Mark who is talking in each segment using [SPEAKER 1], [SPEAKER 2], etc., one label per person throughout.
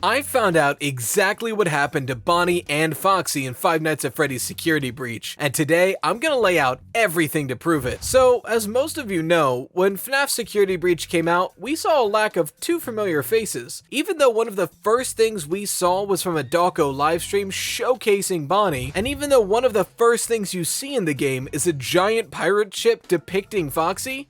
[SPEAKER 1] I found out exactly what happened to Bonnie and Foxy in Five Nights at Freddy's security breach, and today I'm gonna lay out everything to prove it. So, as most of you know, when FNAF security breach came out, we saw a lack of two familiar faces, even though one of the first things we saw was from a Dawko livestream showcasing Bonnie, and even though one of the first things you see in the game is a giant pirate ship depicting Foxy,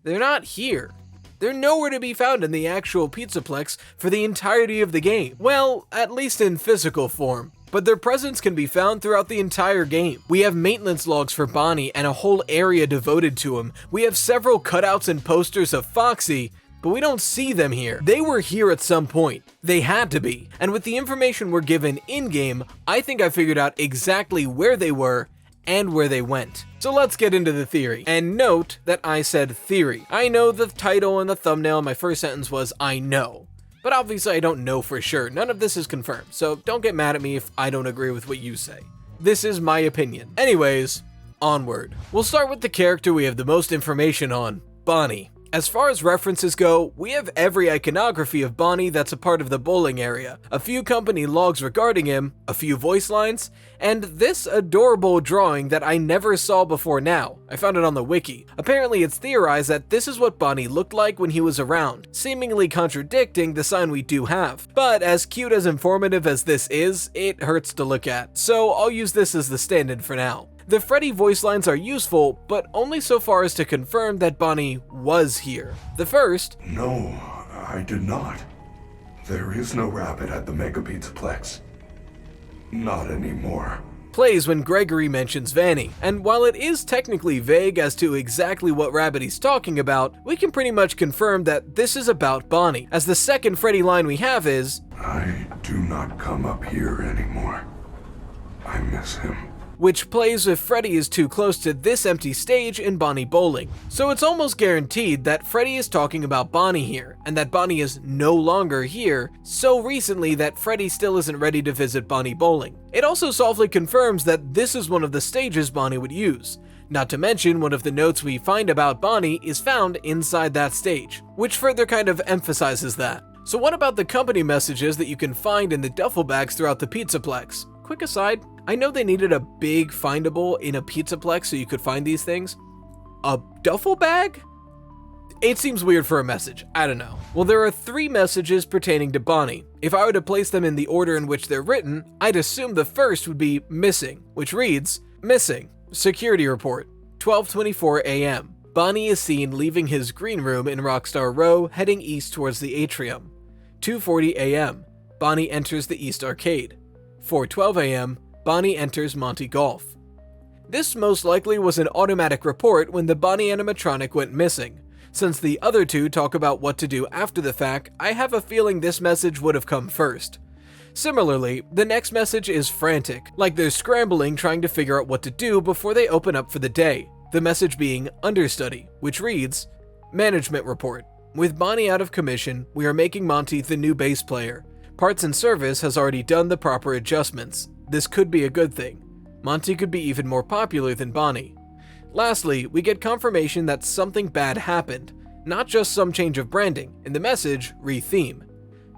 [SPEAKER 1] they're not here. They're nowhere to be found in the actual Pizzaplex for the entirety of the game. Well, at least in physical form. But their presence can be found throughout the entire game. We have maintenance logs for Bonnie and a whole area devoted to him. We have several cutouts and posters of Foxy, but we don't see them here. They were here at some point. They had to be. And with the information we're given in-game, I think I figured out exactly where they were and where they went. So let's get into the theory. And note that I said theory. I know the title and the thumbnail in my first sentence was I know. But obviously I don't know for sure. None of this is confirmed, so don't get mad at me if I don't agree with what you say. This is my opinion. Anyways, onward. We'll start with the character we have the most information on, Bonnie. As far as references go, we have every iconography of Bonnie that's a part of the bowling area, a few company logs regarding him, a few voice lines, and this adorable drawing that I never saw before now. I found it on the wiki. Apparently it's theorized that this is what Bonnie looked like when he was around, seemingly contradicting the sign we do have. But as cute as informative as this is, it hurts to look at, so I'll use this as the stand-in for now. The Freddy voice lines are useful, but only so far as to confirm that Bonnie was here. The first,
[SPEAKER 2] "No, I did not. There is no rabbit at the Mega Pizzaplex. Not anymore,"
[SPEAKER 1] plays when Gregory mentions Vanny, and while it is technically vague as to exactly what rabbit he's talking about, we can pretty much confirm that this is about Bonnie, as the second Freddy line we have is,
[SPEAKER 2] "I do not come up here anymore. I miss him,"
[SPEAKER 1] which plays if Freddy is too close to this empty stage in Bonnie Bowling. So it's almost guaranteed that Freddy is talking about Bonnie here, and that Bonnie is no longer here so recently that Freddy still isn't ready to visit Bonnie Bowling. It also softly confirms that this is one of the stages Bonnie would use. Not to mention, one of the notes we find about Bonnie is found inside that stage, which further kind of emphasizes that. So what about the company messages that you can find in the duffel bags throughout the Pizzaplex? Quick aside, I know they needed a big findable in a Pizzaplex so you could find these things. A duffel bag? It seems weird for a message, I don't know. Well, there are 3 messages pertaining to Bonnie. If I were to place them in the order in which they're written, I'd assume the first would be missing, which reads, "Missing. Security report. 12:24 a.m. Bonnie is seen leaving his green room in Rockstar Row, heading east towards the atrium. 2:40 a.m. Bonnie enters the East Arcade. 4:12 a.m. Bonnie enters Monty Golf." This most likely was an automatic report when the Bonnie animatronic went missing. Since the other 2 talk about what to do after the fact, I have a feeling this message would have come first. Similarly, the next message is frantic, like they're scrambling trying to figure out what to do before they open up for the day. The message being understudy, which reads, "Management report. With Bonnie out of commission, we are making Monty the new bass player. Parts and service has already done the proper adjustments. This could be a good thing. Monty could be even more popular than Bonnie." Lastly, we get confirmation that something bad happened, not just some change of branding. In the message, re-theme.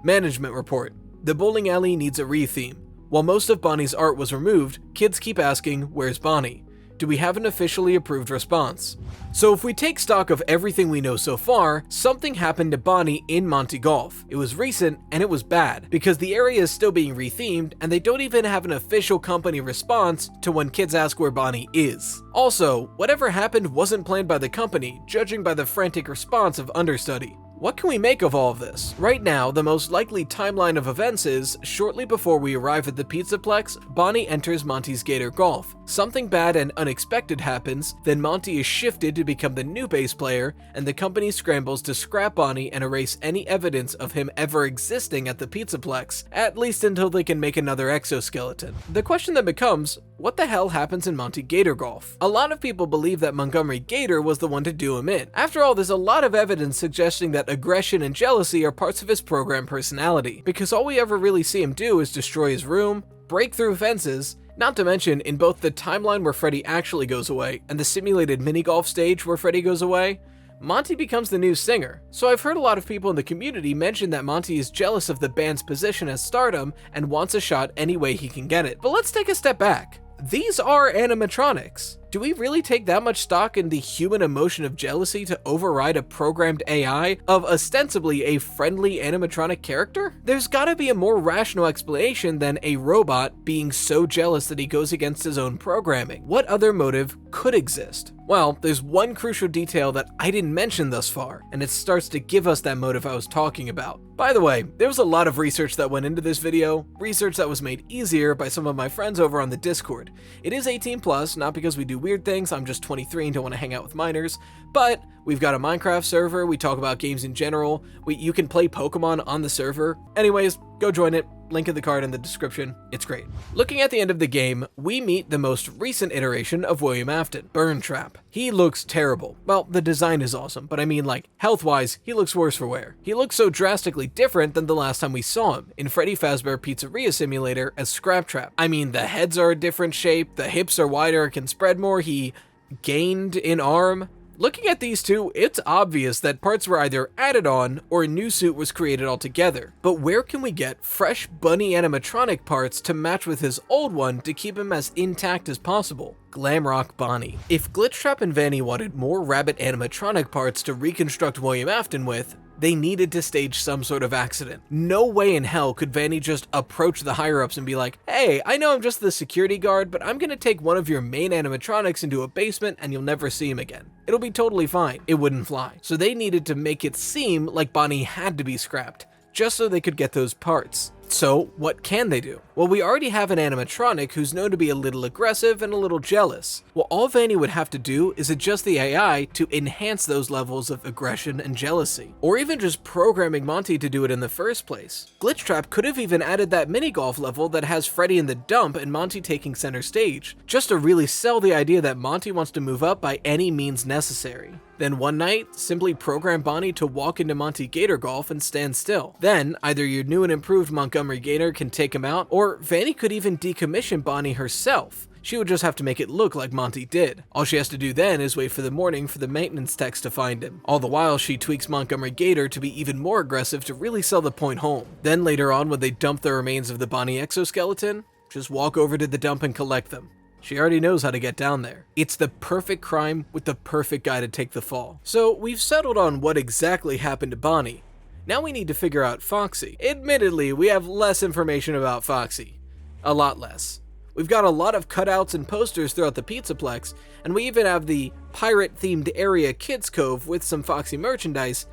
[SPEAKER 1] Management report. The bowling alley needs a re-theme. While most of Bonnie's art was removed, kids keep asking, "Where's Bonnie?" Do we have an officially approved response? So if we take stock of everything we know so far, something happened to Bonnie in Monty Golf. It was recent and it was bad, because the area is still being rethemed and they don't even have an official company response to when kids ask where Bonnie is. Also, whatever happened wasn't planned by the company, judging by the frantic response of understudy. What can we make of all of this? Right now, the most likely timeline of events is, shortly before we arrive at the Pizzaplex, Bonnie enters Monty's Gator Golf. Something bad and unexpected happens, then Monty is shifted to become the new bass player, and the company scrambles to scrap Bonnie and erase any evidence of him ever existing at the Pizzaplex, at least until they can make another exoskeleton. The question then becomes, what the hell happens in Monty Gator Golf? A lot of people believe that Montgomery Gator was the one to do him in. After all, there's a lot of evidence suggesting that aggression and jealousy are parts of his program personality, because all we ever really see him do is destroy his room, break through fences, not to mention in both the timeline where Freddy actually goes away and the simulated mini-golf stage where Freddy goes away, Monty becomes the new singer. So I've heard a lot of people in the community mention that Monty is jealous of the band's position as stardom and wants a shot any way he can get it. But let's take a step back. These are animatronics. Do we really take that much stock in the human emotion of jealousy to override a programmed AI of ostensibly a friendly animatronic character? There's gotta be a more rational explanation than a robot being so jealous that he goes against his own programming. What other motive could exist? Well, there's one crucial detail that I didn't mention thus far, and it starts to give us that motive I was talking about. By the way, there was a lot of research that went into this video, research that was made easier by some of my friends over on the Discord. It is 18+, not because we do weird things, I'm just 23 and don't want to hang out with minors, but we've got a Minecraft server, we talk about games in general, you can play Pokemon on the server. Anyways, go join it, link in the card in the description, it's great. Looking at the end of the game, we meet the most recent iteration of William Afton, Burn Trap. He looks terrible. Well, the design is awesome, but I mean like, health-wise, he looks worse for wear. He looks so drastically different than the last time we saw him, in Freddy Fazbear Pizzeria Simulator as Scrap Trap. I mean, the heads are a different shape, the hips are wider, it can spread more, he gained in arm. Looking at these two, it's obvious that parts were either added on or a new suit was created altogether. But where can we get fresh bunny animatronic parts to match with his old one to keep him as intact as possible? Glamrock Bonnie. If Glitchtrap and Vanny wanted more rabbit animatronic parts to reconstruct William Afton with, they needed to stage some sort of accident. No way in hell could Vanny just approach the higher-ups and be like, hey, I know I'm just the security guard, but I'm gonna take one of your main animatronics into a basement and you'll never see him again. It'll be totally fine. It wouldn't fly. So they needed to make it seem like Bonnie had to be scrapped, just so they could get those parts. So what can they do? Well, we already have an animatronic who's known to be a little aggressive and a little jealous. Well, all Vanny would have to do is adjust the AI to enhance those levels of aggression and jealousy, or even just programming Monty to do it in the first place. Glitchtrap could have even added that mini golf level that has Freddy in the dump and Monty taking center stage, just to really sell the idea that Monty wants to move up by any means necessary. Then one night, simply program Bonnie to walk into Monty Gator Golf and stand still. Then, either your new and improved Montgomery Gator can take him out, or Vanny could even decommission Bonnie herself. She would just have to make it look like Monty did. All she has to do then is wait for the morning for the maintenance techs to find him. All the while, she tweaks Montgomery Gator to be even more aggressive to really sell the point home. Then later on, when they dump the remains of the Bonnie exoskeleton, just walk over to the dump and collect them. She already knows how to get down there. It's the perfect crime with the perfect guy to take the fall. So we've settled on what exactly happened to Bonnie. Now we need to figure out Foxy. Admittedly, we have less information about Foxy. A lot less. We've got a lot of cutouts and posters throughout the Pizzaplex, and we even have the pirate-themed area Kids Cove with some Foxy merchandise,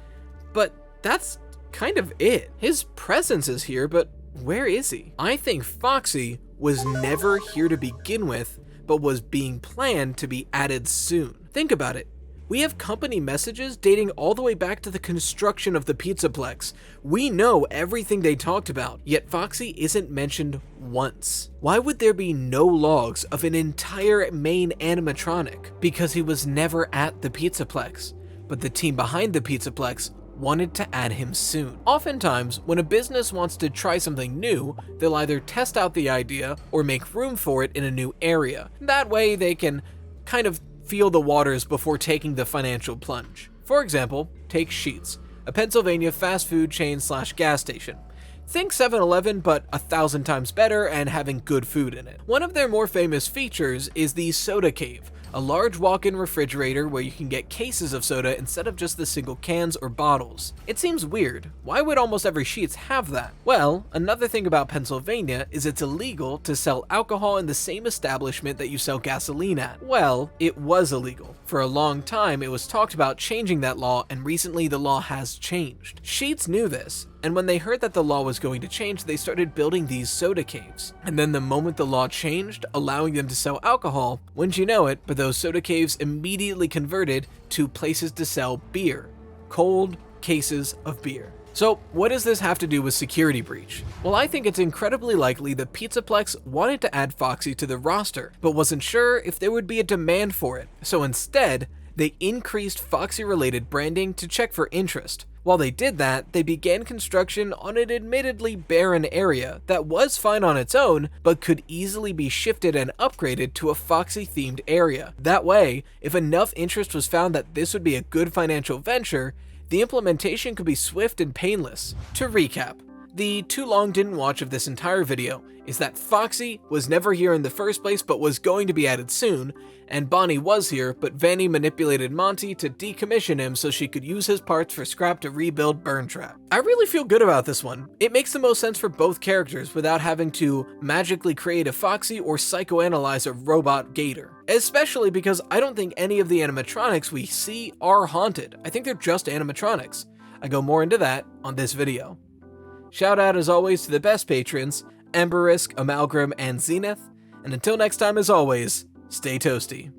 [SPEAKER 1] but that's kind of it. His presence is here, but where is he? I think Foxy was never here to begin with, but was being planned to be added soon. Think about it. We have company messages dating all the way back to the construction of the Pizzaplex. We know everything they talked about, yet Foxy isn't mentioned once. Why would there be no logs of an entire main animatronic? Because he was never at the Pizzaplex, but the team behind the Pizzaplex wanted to add him soon. Oftentimes, when a business wants to try something new, they'll either test out the idea or make room for it in a new area. That way they can kind of feel the waters before taking the financial plunge. For example, take Sheetz, a Pennsylvania fast food chain / gas station. Think 7-Eleven, but 1,000 times better and having good food in it. One of their more famous features is the Soda Cave, a large walk-in refrigerator where you can get cases of soda instead of just the single cans or bottles. It seems weird. Why would almost every Sheetz have that? Well, another thing about Pennsylvania is it's illegal to sell alcohol in the same establishment that you sell gasoline at. Well, it was illegal. For a long time, it was talked about changing that law, and recently the law has changed. Sheetz knew this, and when they heard that the law was going to change, they started building these soda caves. And then the moment the law changed, allowing them to sell alcohol, wouldn't you know it, but those soda caves immediately converted to places to sell beer. Cold cases of beer. So what does this have to do with security breach? Well, I think it's incredibly likely the Pizzaplex wanted to add Foxy to the roster, but wasn't sure if there would be a demand for it. So instead, they increased Foxy-related branding to check for interest. While they did that, they began construction on an admittedly barren area that was fine on its own, but could easily be shifted and upgraded to a Foxy-themed area. That way, if enough interest was found that this would be a good financial venture, the implementation could be swift and painless. To recap, the too long didn't watch of this entire video is that Foxy was never here in the first place but was going to be added soon, and Bonnie was here, but Vanny manipulated Monty to decommission him so she could use his parts for scrap to rebuild Burn Trap. I really feel good about this one. It makes the most sense for both characters without having to magically create a Foxy or psychoanalyze a robot gator. Especially because I don't think any of the animatronics we see are haunted. I think they're just animatronics. I go more into that on this video. Shout out as always to the best patrons, Emberisk, Amalgam, and Zenith, and until next time as always, stay toasty.